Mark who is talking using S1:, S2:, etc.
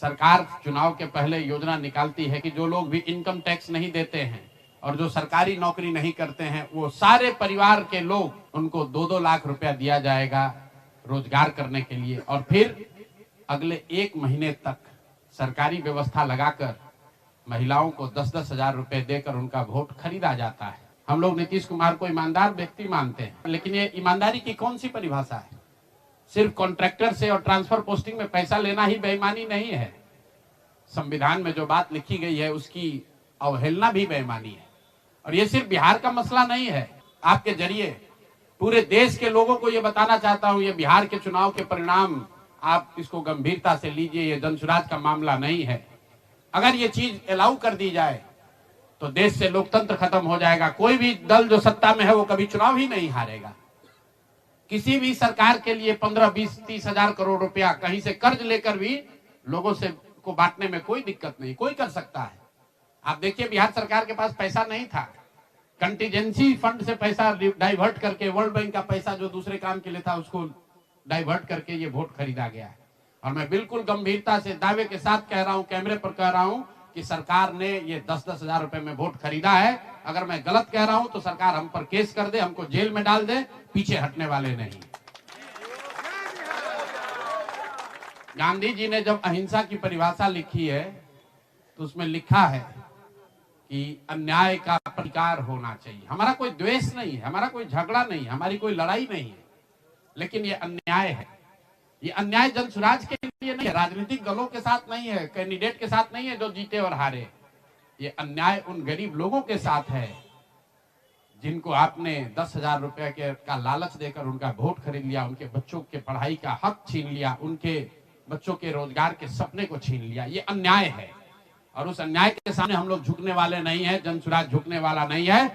S1: सरकार चुनाव के पहले योजना निकालती है कि जो लोग भी इनकम टैक्स नहीं देते हैं और जो सरकारी नौकरी नहीं करते हैं वो सारे परिवार के लोग उनको 2-2 लाख रुपया दिया जाएगा रोजगार करने के लिए, और फिर अगले 1 महीने तक सरकारी व्यवस्था लगाकर महिलाओं को 10-10 हजार रुपए देकर उनका वोट खरीदा जाता है। हम लोग नीतीश कुमार को ईमानदार व्यक्ति मानते हैं, लेकिन ये ईमानदारी की कौन सी परिभाषा है? सिर्फ कॉन्ट्रैक्टर से और ट्रांसफर पोस्टिंग में पैसा लेना ही बेईमानी नहीं है। संविधान में जो बात लिखी गई है उसकी अवहेलना भी बेईमानी है। और ये सिर्फ बिहार का मसला नहीं है। आपके जरिए पूरे देश के लोगों को ये बताना चाहता हूं, ये बिहार के चुनाव के परिणाम आप इसको गंभीरता से लीजिए, ये जनसुराज का मामला नहीं है। अगर ये चीज अलाउ कर दी जाए तो देश से लोकतंत्र खत्म हो जाएगा। कोई भी दल जो सत्ता में है वो कभी चुनाव ही नहीं हारेगा। किसी भी सरकार के लिए 15, 20, 30 हजार करोड़ रुपया कहीं से कर्ज लेकर भी लोगों से को बांटने में कोई दिक्कत नहीं, कोई कर सकता है। आप देखिए बिहार सरकार के पास पैसा नहीं था, कंटीजेंसी फंड से पैसा डाइवर्ट करके, वर्ल्ड बैंक का पैसा जो दूसरे काम के लिए था उसको डाइवर्ट करके ये वोट खरीदा गया है। और मैं बिल्कुल गंभीरता से दावे के साथ कह रहा हूं, कैमरे पर कह रहा हूं कि सरकार ने ये 10-10 हजार रुपए में वोट खरीदा है। अगर मैं गलत कह रहा हूं तो सरकार हम पर केस कर दे, हमको जेल में डाल दे, पीछे हटने वाले नहीं। गांधी जी ने जब अहिंसा की परिभाषा लिखी है तो उसमें लिखा है कि अन्याय का प्रतिकार होना चाहिए। हमारा कोई द्वेष नहीं है, हमारा कोई झगड़ा नहीं है, हमारी कोई लड़ाई नहीं है, लेकिन ये अन्याय है। ये अन्याय जनसुराज के लिए नहीं है, राजनीतिक दलों के साथ नहीं है, कैंडिडेट के साथ नहीं है जो जीते और हारे। ये अन्याय उन गरीब लोगों के साथ है जिनको आपने 10 हजार रुपए का लालच देकर उनका वोट खरीद लिया, उनके बच्चों के पढ़ाई का हक छीन लिया, उनके बच्चों के रोजगार के सपने को छीन लिया। ये अन्याय है और उस अन्याय के सामने हम लोग झुकने वाले नहीं है, जनसुराज झुकने वाला नहीं है।